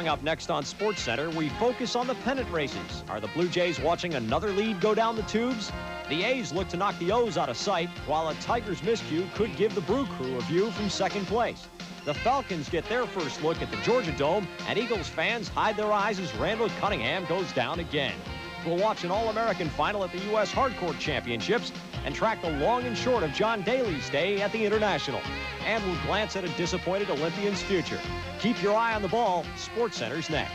Coming up next on SportsCenter, we focus on the pennant races. Are the Blue Jays watching another lead go down the tubes? The A's look to knock the O's out of sight, while a Tigers miscue could give the Brew Crew a view from second place. The Falcons get their first look at the Georgia Dome, and Eagles fans hide their eyes as Randall Cunningham goes down again. We'll watch an All-American final at the U.S. Hardcourt Championships and track the long and short of John Daly's day at the International. And we'll glance at a disappointed Olympian's future. Keep your eye on the ball. SportsCenter's next.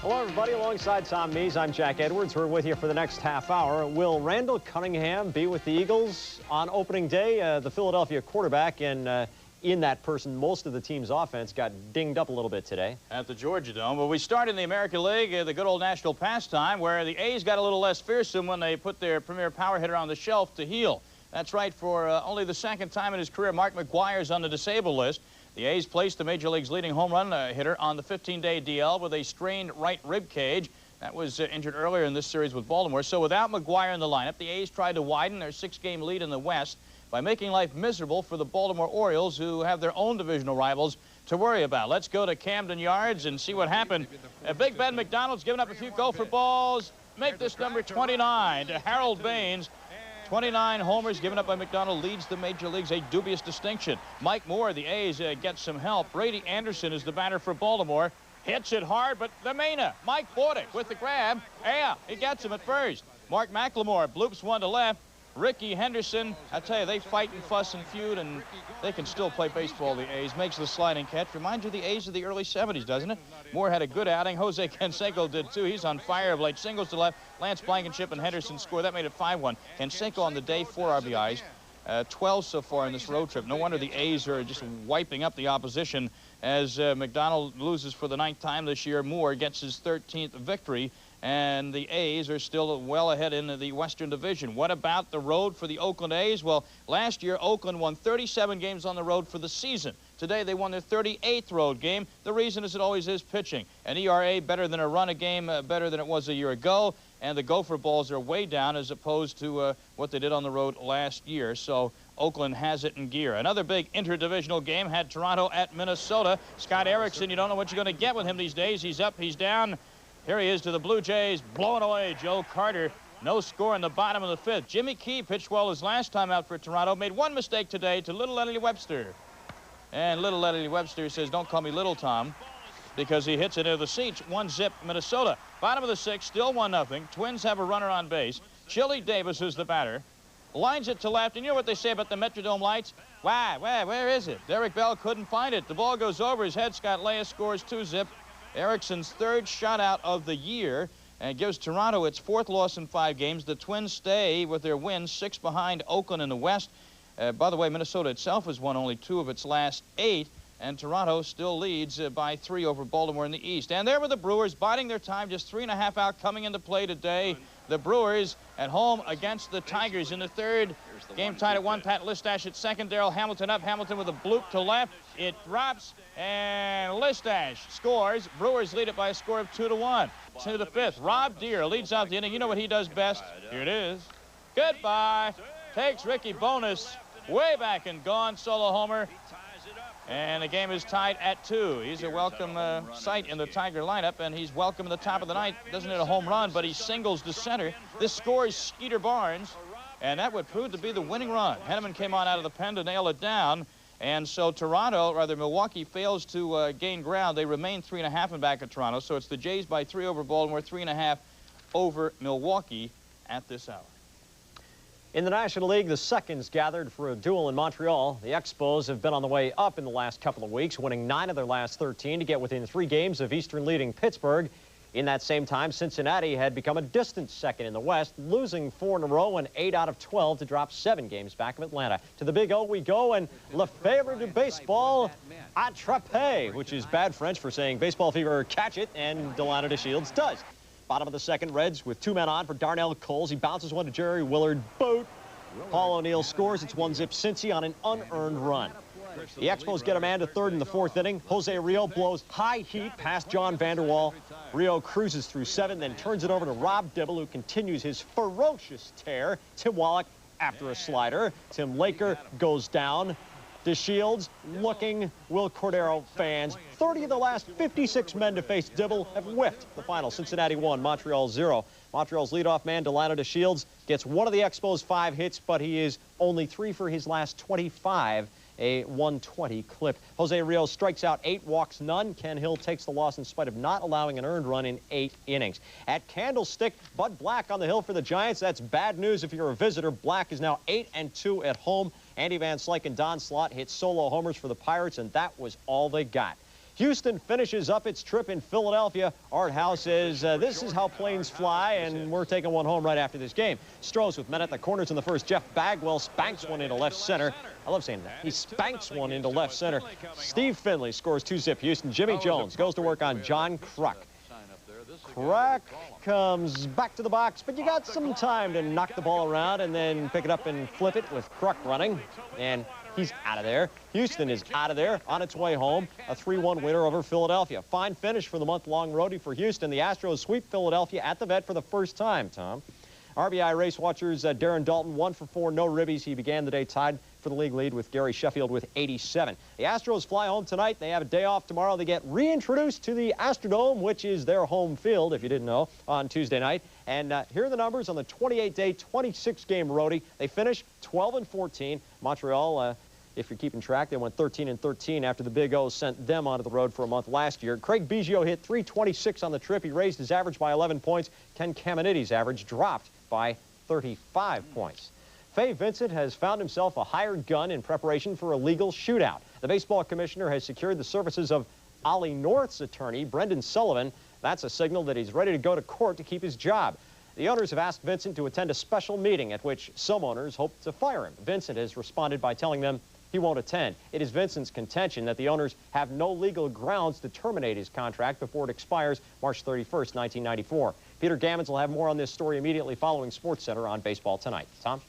Hello, everybody. Alongside Tom Mees, I'm Jack Edwards. We're with you for the next half hour. Will Randall Cunningham be with the Eagles on opening day? The Philadelphia quarterback and in that person, most of the team's offense got dinged up a little bit today. At the Georgia Dome. Well, we start in the American League, the good old national pastime, where the A's got a little less fearsome when they put their premier power hitter on the shelf to heal. That's right, for only the second time in his career, Mark McGwire's on the disabled list. The A's placed the Major League's leading home run hitter on the 15-day DL with a strained right rib cage. That was injured earlier in this series with Baltimore. So without McGwire in the lineup, the A's tried to widen their 6-game lead in the West by making life miserable for the Baltimore Orioles, who have their own divisional rivals to worry about. Let's go to Camden Yards and see what happened. Big Ben McDonald's giving up a few gopher balls. Make this number 29 to Harold Baines. 29 homers given up by McDonald leads the Major Leagues, a dubious distinction. Mike Moore, the A's, gets some help. Brady Anderson is the batter for Baltimore. Hits it hard, but the Mena, Mike Bordick with the grab. Yeah, he gets him at first. Mark McLemore bloops one to left. Ricky Henderson, I tell you, they fight and fuss and feud, and they can still play baseball, the A's. Makes the sliding catch. Reminds you of the A's of the early 70s, doesn't it? Moore had a good outing. Jose Canseco did, too. He's on fire of late. Singles to left. Lance Blankenship and Henderson score. That made it 5-1. Canseco on the day, 4 RBIs. 12 so far in this road trip. No wonder the A's are just wiping up the opposition as McDonald loses for the 9th time this year. Moore gets his 13th victory. And the A's are still well ahead in the Western Division. What about the road for the Oakland A's? Well, last year, Oakland won 37 games on the road for the season. Today, they won their 38th road game. The reason is it always is pitching. An ERA better than a run a game, better than it was a year ago. And the gopher balls are way down as opposed to what they did on the road last year. So Oakland has it in gear. Another big interdivisional game had Toronto at Minnesota. Scott Erickson, you don't know what you're going to get with him these days. He's up, he's down. Here he is to the Blue Jays, blowing away Joe Carter. No score in the bottom of the 5th. Jimmy Key pitched well his last time out for Toronto. Made one mistake today to Little Eddie Webster. And Little Eddie Webster says, don't call me Little Tom, because he hits it into the seats. 1-0 Minnesota. Bottom of the 6th, still 1-0. Twins have a runner on base. Chili Davis is the batter. Lines it to left. And you know what they say about the Metrodome lights? Where is it? Derek Bell couldn't find it. The ball goes over his head. Scott Leah scores 2-0. Erickson's 3rd shutout of the year and gives Toronto its 4th loss in 5 games. The Twins stay with their wins, 6 behind Oakland in the West. By the way, Minnesota itself has won only 2 of its last 8, and Toronto still leads by 3 over Baltimore in the East. And there were the Brewers biding their time, just 3.5 out coming into play today. The Brewers at home against the Tigers in the 3rd. Game tied at 1. Pat Listash at 2nd. Darrell Hamilton up. Hamilton with a bloop to left. It drops, and Listash scores. Brewers lead it by a score of 2-1. To the 5th. Rob Deere leads out the inning. You know what he does best? Here it is. Goodbye. Takes Ricky Bonus way back and gone. Solo homer. And the game is tied at 2. He's a welcome sight in the Tiger lineup, and he's welcome in the top of the 9th. Doesn't hit a home run, but he singles to center. This scores Skeeter Barnes, and that would prove to be the winning run. Henneman came on out of the pen to nail it down, and so Milwaukee fails to gain ground. They remain 3.5 in back of Toronto, so it's the Jays by 3 over Baltimore, 3.5 over Milwaukee at this hour. In the National League, the Seconds gathered for a duel in Montreal. The Expos have been on the way up in the last couple of weeks, winning 9 of their last 13 to get within 3 games of Eastern leading Pittsburgh. In that same time, Cincinnati had become a distant second in the West, losing 4 in a row and 8 out of 12 to drop 7 games back of Atlanta. To the Big O we go, and Lefebvre du Baseball attrape, which is bad French for saying baseball fever catch it, and Delano DeShields does. Bottom of the 2nd, Reds with 2 men on for Darnell Coles. He bounces one to Jerry Willard. Boot. Paul O'Neill scores. It's 1-0 Cincy on an unearned run. The Expos get a man to 3rd in the 4th inning. Jose Rio blows high heat past John Vanderwall. Rio cruises through 7, then turns it over to Rob Dibble, who continues his ferocious tear. Tim Wallach after a slider. Tim Laker goes down. DeShields looking Will Cordero fans. 30 of the last 56 men to face Dibble have whiffed the final. Cincinnati 1, Montreal 0. Montreal's leadoff man, Delano DeShields, gets one of the Expos' 5 hits, but he is only 3 for his last 25. A 120 clip. Jose Rios strikes out 8, walks none. Ken Hill takes the loss in spite of not allowing an earned run in 8 innings. At Candlestick, Bud Black on the hill for the Giants. That's bad news if you're a visitor. Black is now 8-2 at home. Andy Van Slyke and Don Slott hit solo homers for the Pirates, and that was all they got. Houston finishes up its trip in Philadelphia. Art House says this is how planes fly, and we're taking one home right after this game. Strohs with men at the corners in the first. Jeff Bagwell spanks one into left center. I love saying that. He spanks one into left center. Steve Finley scores 2-zip Houston. Jimmy Jones goes to work on John Kruk. Kruk comes back to the box, but you got some time to knock the ball around and then pick it up and flip it with Kruk running. And he's out of there. Houston is out of there, on its way home. A 3-1 winner over Philadelphia. Fine finish for the month-long roadie for Houston. The Astros sweep Philadelphia at the Vet for the first time, Tom. RBI race watchers, Darren Dalton, 1 for 4, no ribbies. He began the day tied for the league lead with Gary Sheffield with 87. The Astros fly home tonight. They have a day off tomorrow. They get reintroduced to the Astrodome, which is their home field, if you didn't know, on Tuesday night. And here are the numbers on the 28-day, 26-game roadie. They finish 12-14. Montreal, if you're keeping track, they went 13-13 after the Big O sent them onto the road for a month last year. Craig Biggio hit .326 on the trip. He raised his average by 11 points. Ken Caminiti's average dropped by 35 points. Fay Vincent has found himself a hired gun in preparation for a legal shootout. The baseball commissioner has secured the services of Ollie North's attorney, Brendan Sullivan. That's a signal that he's ready to go to court to keep his job. The owners have asked Vincent to attend a special meeting at which some owners hope to fire him. Vincent has responded by telling them he won't attend. It is Vincent's contention that the owners have no legal grounds to terminate his contract before it expires March 31st, 1994. Peter Gammons will have more on this story immediately following SportsCenter on Baseball Tonight. Tom?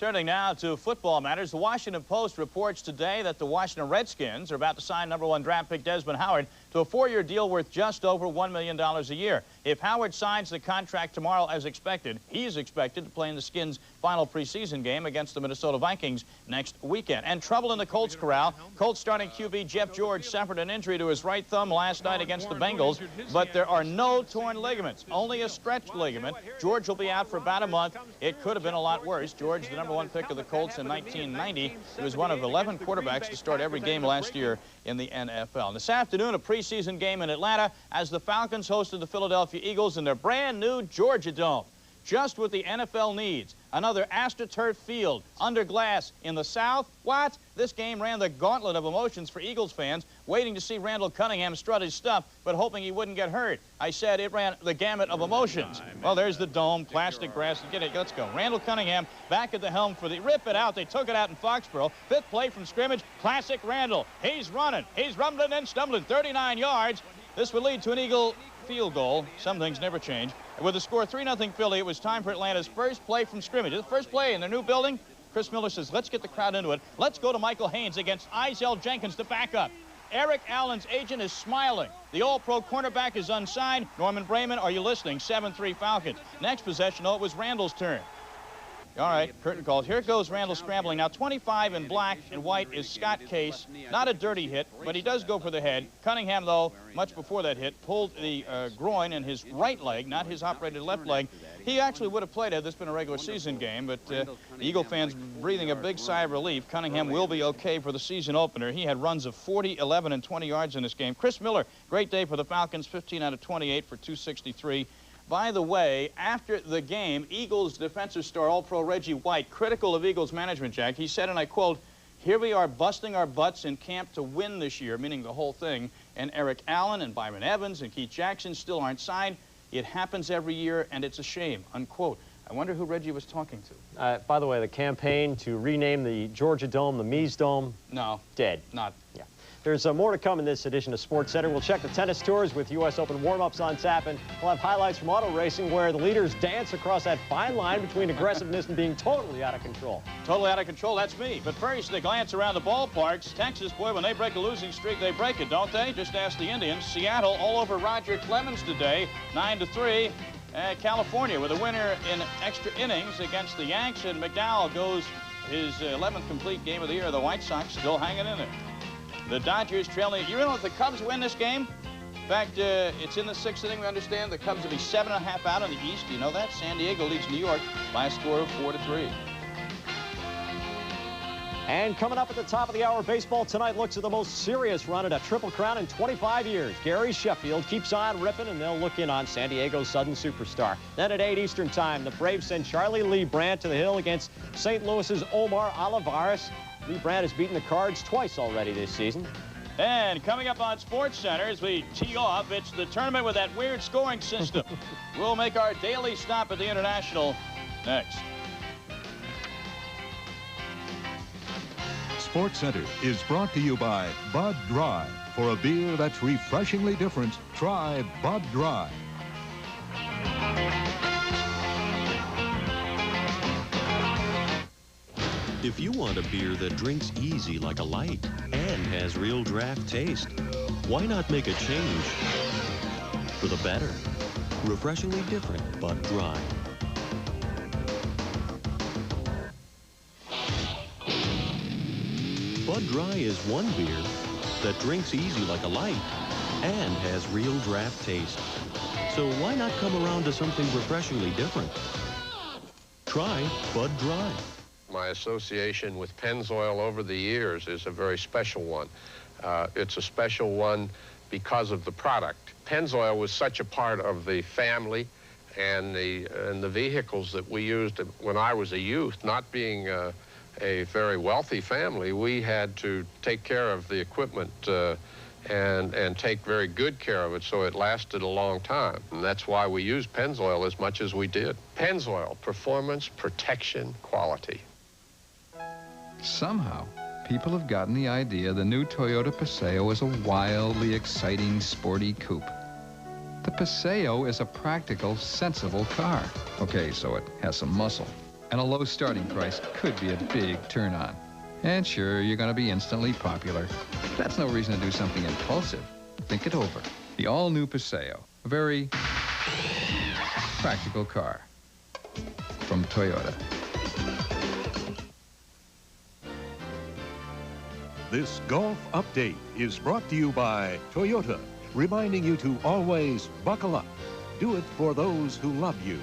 Turning now to football matters, the Washington Post reports today that the Washington Redskins are about to sign #1 draft pick Desmond Howard to a 4-year deal worth just over $1 million a year. If Howard signs the contract tomorrow as expected, he's expected to play in the Skins' final preseason game against the Minnesota Vikings next weekend. And trouble in the Colts corral. Colts starting QB Jeff George suffered an injury to his right thumb last night against the Bengals, but there are no torn ligaments, only a stretched ligament. George will be out for about a month. It could have been a lot worse. George, the #1 pick of the Colts in 1990, he was one of 11 quarterbacks to start every game last year in the NFL. And this afternoon, a preseason game in Atlanta as the Falcons hosted the Philadelphia Eagles in their brand new Georgia Dome. Just what the NFL needs. Another AstroTurf field under glass in the South. What? This game ran the gauntlet of emotions for Eagles fans, waiting to see Randall Cunningham strut his stuff, but hoping he wouldn't get hurt. I said it ran the gamut of emotions. Well, there's the dome, plastic grass. Get it, let's go. Randall Cunningham back at the helm for the rip it out. They took it out in Foxborough. 5th play from scrimmage. Classic Randall. He's running. He's rumbling and stumbling. 39 yards. This would lead to an Eagle field goal. Some things never change. With the score 3-0 Philly, it was time for Atlanta's first play from scrimmage. The first play in their new building. Chris Miller says, let's get the crowd into it. Let's go to Michael Haynes against Izell Jenkins to back up. Eric Allen's agent is smiling. The All-Pro cornerback is unsigned. Norman Brayman, are you listening? 7-3 Falcons. Next possession, it was Randall's turn. All right, curtain calls. Here goes Randall scrambling. Now 25 in black and white is Scott Case. Not a dirty hit, but he does go for the head. Cunningham, though, much before that hit, pulled the groin in his right leg, not his operated left leg. He actually would have played had this been a regular season game, but the Eagle fans breathing a big sigh of relief. Cunningham will be okay for the season opener. He had runs of 40, 11, and 20 yards in this game. Chris Miller, great day for the Falcons, 15 out of 28 for 263. By the way, after the game, Eagles defensive star All-Pro Reggie White, critical of Eagles management, Jack, he said, and I quote, "Here we are busting our butts in camp to win this year," meaning the whole thing, and Eric Allen and Byron Evans and Keith Jackson still aren't signed. It happens every year, and it's a shame, unquote. I wonder who Reggie was talking to. By the way, the campaign to rename the Georgia Dome the Mies Dome, no, dead. Not. Yeah. There's more to come in this edition of SportsCenter. We'll check the tennis tours with U.S. Open warm-ups on tap, and we'll have highlights from auto racing where the leaders dance across that fine line between aggressiveness and being totally out of control. Totally out of control, that's me. But first, a glance around the ballparks. Texas, boy, when they break a losing streak, they break it, don't they? Just ask the Indians. Seattle all over Roger Clemens today, 9-3. California with a winner in extra innings against the Yanks, and McDowell goes his 11th complete game of the year. The White Sox still hanging in there. The Dodgers trailing. You know if the Cubs win this game? In fact, it's in the 6th inning, we understand. The Cubs will be 7.5 out on the East. You know that? San Diego leads New York by a score of 4-3. And coming up at the top of the hour, baseball tonight looks at the most serious run at a Triple Crown in 25 years. Gary Sheffield keeps on ripping, and they'll look in on San Diego's sudden superstar. Then at 8 Eastern time, the Braves send Charlie Lee Brandt to the hill against St. Louis's Omar Olivares. Lee Brandt has beaten the Cards twice already this season. And coming up on SportsCenter as we tee off, it's the tournament with that weird scoring system. We'll make our daily stop at the International next. SportsCenter is brought to you by Bud Dry. For a beer that's refreshingly different, try Bud Dry. If you want a beer that drinks easy like a light and has real draft taste, why not make a change for the better? Refreshingly different Bud Dry. Bud Dry is one beer that drinks easy like a light and has real draft taste. So why not come around to something refreshingly different? Try Bud Dry. My association with Pennzoil over the years is a very special one. It's a special one because of the product. Pennzoil was such a part of the family and the vehicles that we used when I was a youth. Not being a very wealthy family, we had to take care of the equipment and take very good care of it so it lasted a long time. And that's why we used Pennzoil as much as we did. Pennzoil, performance, protection, quality. Somehow, people have gotten the idea the new Toyota Paseo is a wildly exciting, sporty coupe. The Paseo is a practical, sensible car. Okay, so it has some muscle. And a low starting price could be a big turn-on. And sure, you're going to be instantly popular. That's no reason to do something impulsive. Think it over. The all-new Paseo, a very practical car from Toyota. This golf update is brought to you by Toyota, reminding you to always buckle up. Do it for those who love you.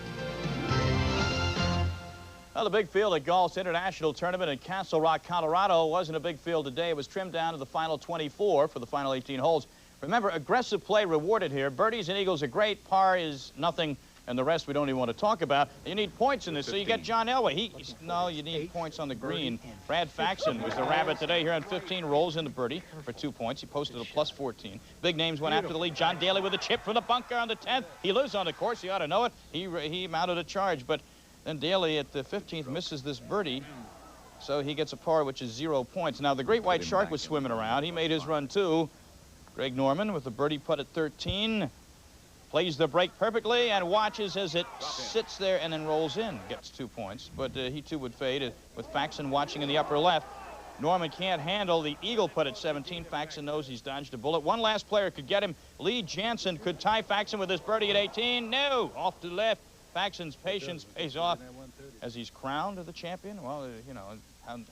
Well, the big field at golf's international tournament in Castle Rock, Colorado wasn't a big field today. It was trimmed down to the final 24 for the final 18 holes. Remember, aggressive play rewarded here. Birdies and eagles are great. Par is nothing, and the rest we don't even want to talk about. You need points in this, so you get John Elway. No, you need points on the green. Brad Faxon was the rabbit today here on 15, rolls into birdie for 2 points. He posted a plus 14. Big names went after the lead. John Daly with a chip from the bunker on the 10th. He lives on the course. He ought to know it. He mounted a charge, but then Daly at the 15th misses this birdie, so he gets a par, which is 0 points. Now, the Great White Shark was swimming around. He made his run, too. Greg Norman with the birdie putt at 13. Plays the break perfectly and watches as it sits there and then rolls in. Gets 2 points, but he, too, would fade with Faxon watching in the upper left. Norman can't handle the eagle putt at 17. Faxon knows he's dodged a bullet. One last player could get him. Lee Jansen could tie Faxon with this birdie at 18. No, off to the left. Faxon's patience pays off as he's crowned the champion. Well, you know,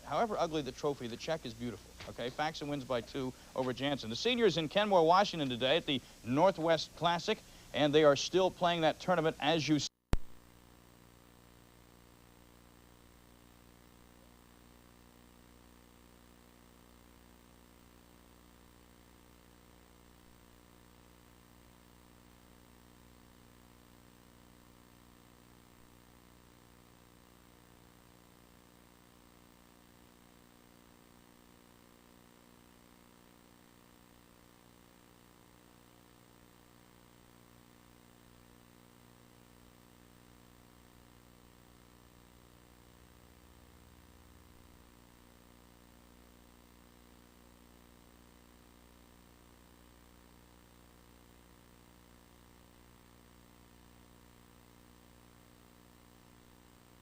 however ugly the trophy, the check is beautiful. Okay, Faxon wins by 2 over Jansen. The seniors in Kenmore, Washington today at the Northwest Classic, and they are still playing that tournament as you see.